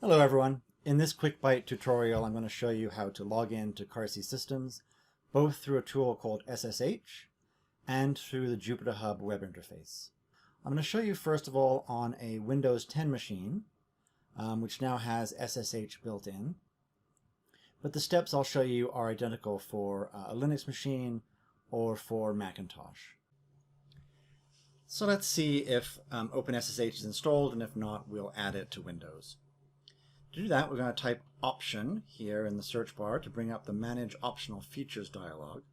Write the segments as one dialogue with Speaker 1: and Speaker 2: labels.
Speaker 1: Hello everyone. In this quick bite tutorial I'm going to show you how to log in to CARC Systems both through a tool called SSH and through the JupyterHub Web Interface. I'm going to show you first of all on a Windows 10 machine which now has SSH built in, but the steps I'll show you are identical for a Linux machine or for Macintosh. So let's see if OpenSSH is installed, and if not, we'll add it to Windows. To do that, we're going to type option here in the search bar to bring up the Manage Optional Features dialog.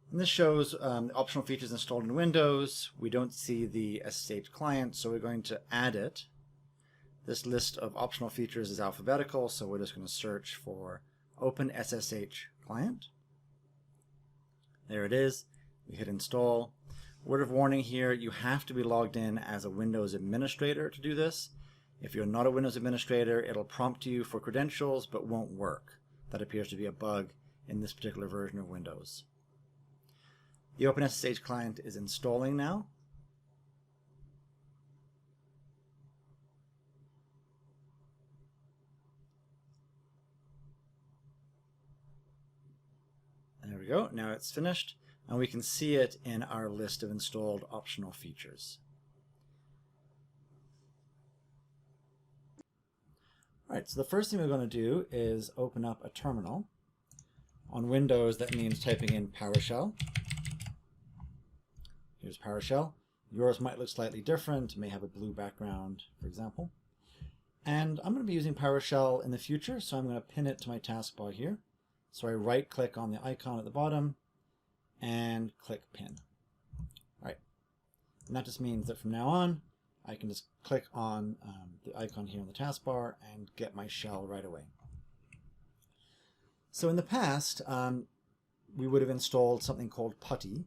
Speaker 1: And this shows the optional features installed in Windows. We don't see the SSH client, so we're going to add it. This list of optional features is alphabetical, so we're just going to search for OpenSSH client. There it is. We hit install. Word of warning here, you have to be logged in as a Windows administrator to do this. If you're not a Windows administrator, it'll prompt you for credentials but won't work. That appears to be a bug in this particular version of Windows. The OpenSSH client is installing now. There we go. Now it's finished, and we can see it in our list of installed optional features. Alright, so the first thing we're going to do is open up a terminal. On Windows, that means typing in PowerShell. Here's PowerShell. Yours might look slightly different, it may have a blue background, for example. And I'm going to be using PowerShell in the future, so I'm going to pin it to my taskbar here. So I right-click on the icon at the bottom and click Pin. Alright, and that just means that from now on, I can just click on the icon here on the taskbar and get my shell right away. So in the past, we would have installed something called PuTTY,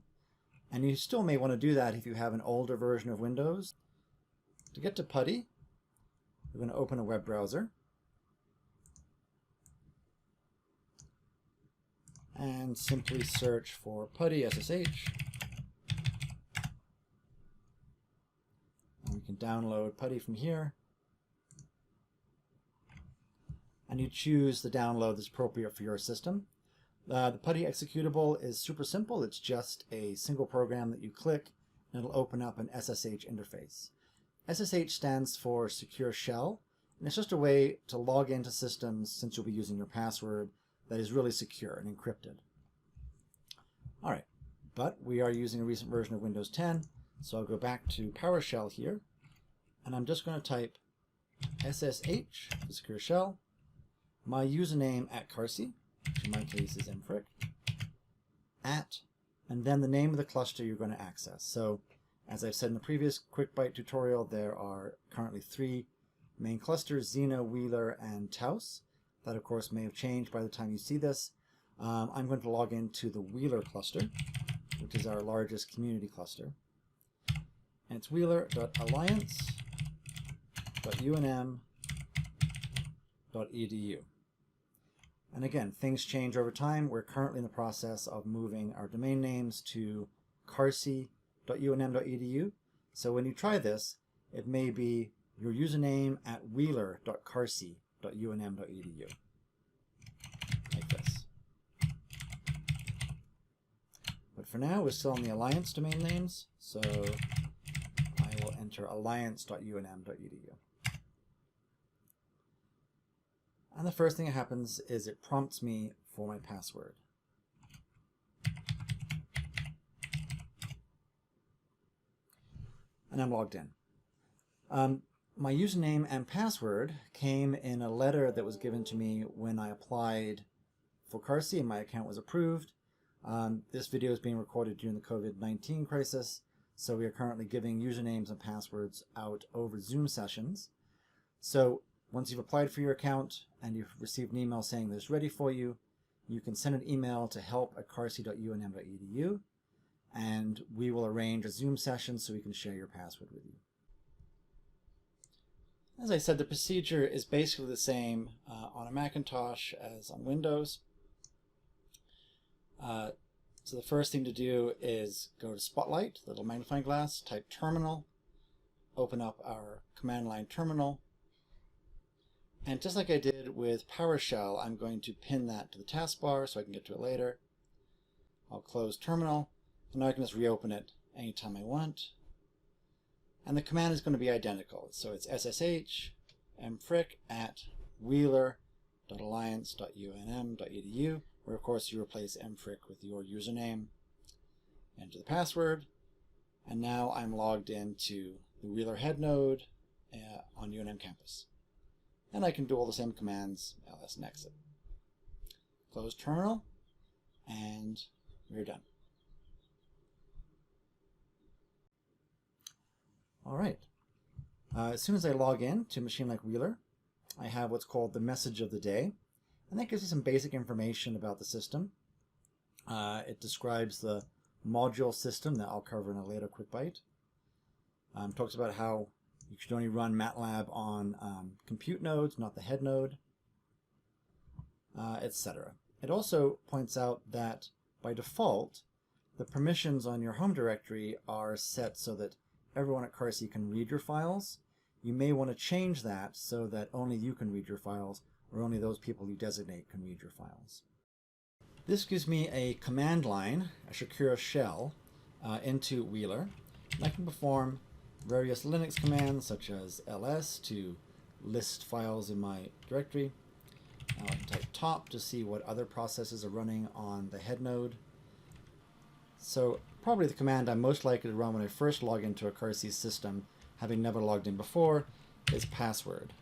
Speaker 1: and you still may want to do that if you have an older version of Windows. To get to PuTTY, we're going to open a web browser and simply search for PuTTY SSH. We can download PuTTY from here, and you choose the download that's appropriate for your system. The PuTTY executable is super simple. It's just a single program that you click and it'll open up an SSH interface. SSH stands for Secure Shell, and it's just a way to log into systems, since you'll be using your password, that is really secure and encrypted. Alright, but we are using a recent version of Windows 10. So I'll go back to PowerShell here, and I'm just going to type SSH, the secure shell, my username at CARC, which in my case is mfrick, and then the name of the cluster you're going to access. So as I've said in the previous quick bite tutorial, there are currently 3 main clusters: Xena, Wheeler, and Taos. That of course may have changed by the time you see this. I'm going to log into the Wheeler cluster, which is our largest community cluster. And it's wheeler.alliance.unm.edu. And again, things change over time. We're currently in the process of moving our domain names to carc.unm.edu. So when you try this, it may be your username at wheeler.carc.unm.edu. Like this. But for now, we're still on the Alliance domain names, so I will enter alliance.unm.edu. And the first thing that happens is it prompts me for my password. And I'm logged in. My username and password came in a letter that was given to me when I applied for CARC and my account was approved. This video is being recorded during the COVID-19 crisis, so we are currently giving usernames and passwords out over Zoom sessions. So once you've applied for your account and you've received an email saying that it's ready for you, you can send an email to help@carc.unm.edu, and we will arrange a Zoom session so we can share your password with you. As I said, the procedure is basically the same on a Macintosh as on Windows. So the first thing to do is go to Spotlight, the little magnifying glass, type terminal, open up our command line terminal. And just like I did with PowerShell, I'm going to pin that to the taskbar so I can get to it later. I'll close terminal, and now I can just reopen it anytime I want. And the command is going to be identical. So it's ssh mfrick@wheeler.alliance.unm.edu, where of course you replace mfrick with your username. Enter the password, and now I'm logged into the Wheeler head node on UNM campus. And I can do all the same commands, ls and exit. Close terminal, and we're done. All right. As soon as I log in to a machine like Wheeler, I have what's called the message of the day, and that gives you some basic information about the system. It describes the module system that I'll cover in a later quick bite. Talks about how you should only run MATLAB on compute nodes, not the head node, etc. It also points out that by default, the permissions on your home directory are set so that everyone at CARC can read your files. You may want to change that so that only you can read your files, or only those people you designate can read your files. This gives me a command line, a secure shell, into Wheeler. And I can perform various Linux commands such as ls to list files in my directory. I can type top to see what other processes are running on the head node. So probably the command I'm most likely to run when I first log into a CARC system, having never logged in before, is password.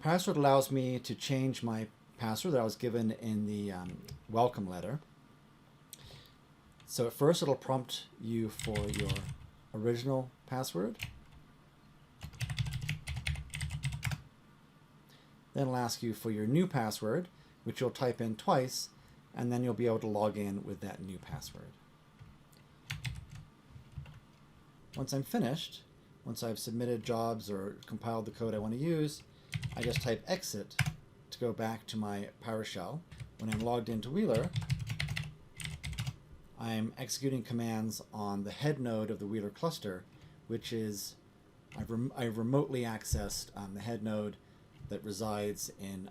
Speaker 1: Password allows me to change my password that I was given in the welcome letter. So at first it'll prompt you for your original password. Then it'll ask you for your new password, which you'll type in twice, and then you'll be able to log in with that new password. Once I'm finished, once I've submitted jobs or compiled the code I want to use, I just type exit to go back to my PowerShell. When I'm logged into Wheeler, I'm executing commands on the head node of the Wheeler cluster, which is, I've remotely accessed the head node that resides in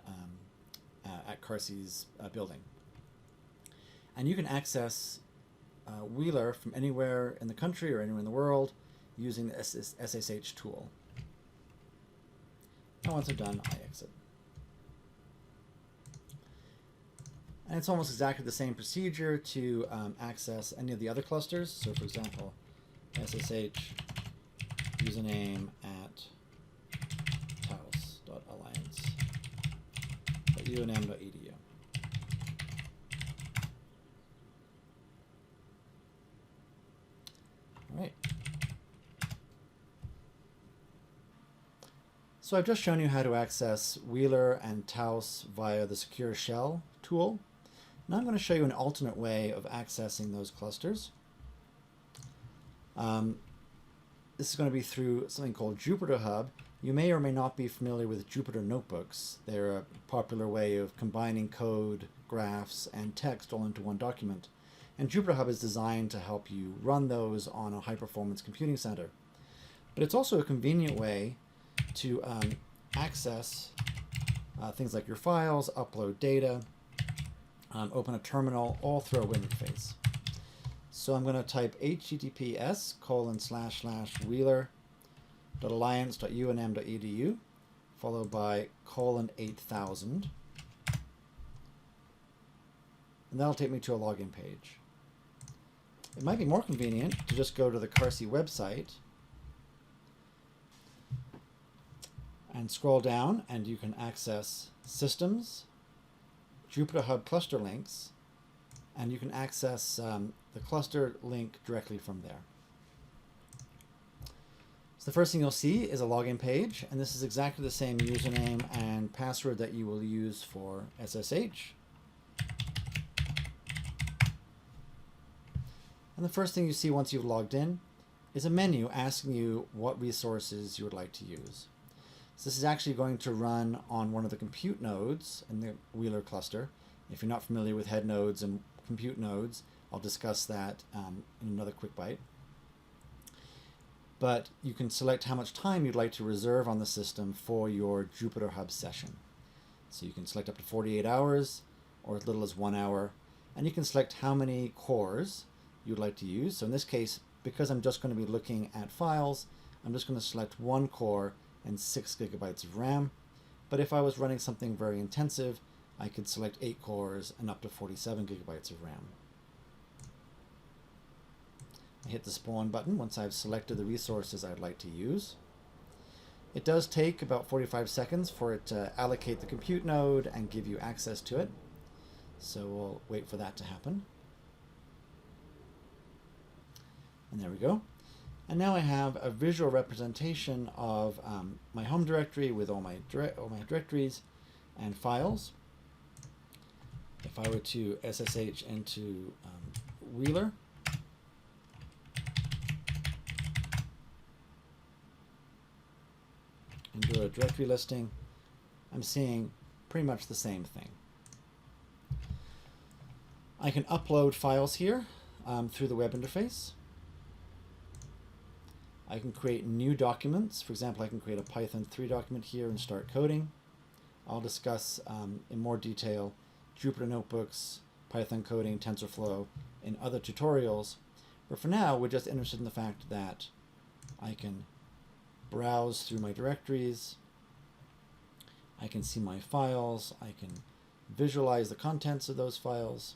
Speaker 1: at CARC's building. And you can access Wheeler from anywhere in the country or anywhere in the world using the SSH tool. And once I'm done, I exit. And it's almost exactly the same procedure to access any of the other clusters. So for example, SSH username at taos.alliance.unm.edu. All right. So I've just shown you how to access Wheeler and Taos via the Secure Shell tool. Now I'm going to show you an alternate way of accessing those clusters. This is going to be through something called JupyterHub. You may or may not be familiar with Jupyter notebooks. They're a popular way of combining code, graphs, and text all into one document. And JupyterHub is designed to help you run those on a high-performance computing center. But it's also a convenient way to access things like your files, upload data, open a terminal, all through a web interface. So I'm going to type https://wheeler.alliance.unm.edu followed by :8000, and that'll take me to a login page. It might be more convenient to just go to the CARC website and scroll down, and you can access Systems, JupyterHub cluster links, and you can access the cluster link directly from there. So the first thing you'll see is a login page, and this is exactly the same username and password that you will use for SSH. And the first thing you see once you've logged in is a menu asking you what resources you would like to use. So this is actually going to run on one of the compute nodes in the Wheeler cluster. If you're not familiar with head nodes and compute nodes, I'll discuss that in another quick bite. But you can select how much time you'd like to reserve on the system for your JupyterHub session. So you can select up to 48 hours or as little as 1 hour, and you can select how many cores you'd like to use. So in this case, because I'm just going to be looking at files, I'm just going to select 1 core and 6 gigabytes of RAM. But if I was running something very intensive, I could select 8 cores and up to 47 gigabytes of RAM. I hit the spawn button once I've selected the resources I'd like to use. It does take about 45 seconds for it to allocate the compute node and give you access to it. So we'll wait for that to happen. And there we go. And now I have a visual representation of my home directory with all my directories and files. If I were to SSH into Wheeler, and do a directory listing, I'm seeing pretty much the same thing. I can upload files here through the web interface. I can create new documents. For example, I can create a Python 3 document here and start coding. I'll discuss in more detail Jupyter Notebooks, Python coding, TensorFlow, in other tutorials. But for now, we're just interested in the fact that I can browse through my directories. I can see my files. I can visualize the contents of those files.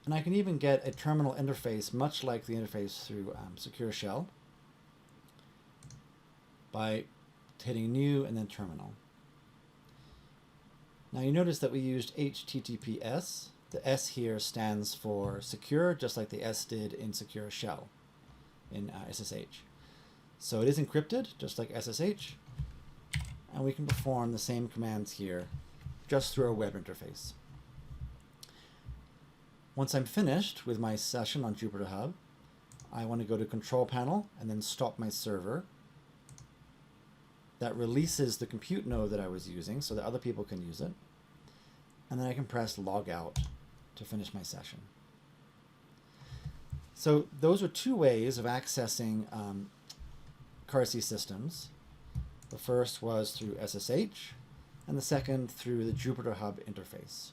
Speaker 1: And I can even get a terminal interface, much like the interface through Secure Shell, by hitting New and then Terminal. Now you notice that we used HTTPS. The S here stands for secure, just like the S did in Secure Shell in SSH. So it is encrypted, just like SSH, and we can perform the same commands here just through a web interface. Once I'm finished with my session on JupyterHub, I want to go to Control Panel and then stop my server. That releases the compute node that I was using so that other people can use it. And then I can press Log Out to finish my session. So those are 2 ways of accessing CARC Systems. The first was through SSH, and the second through the JupyterHub interface.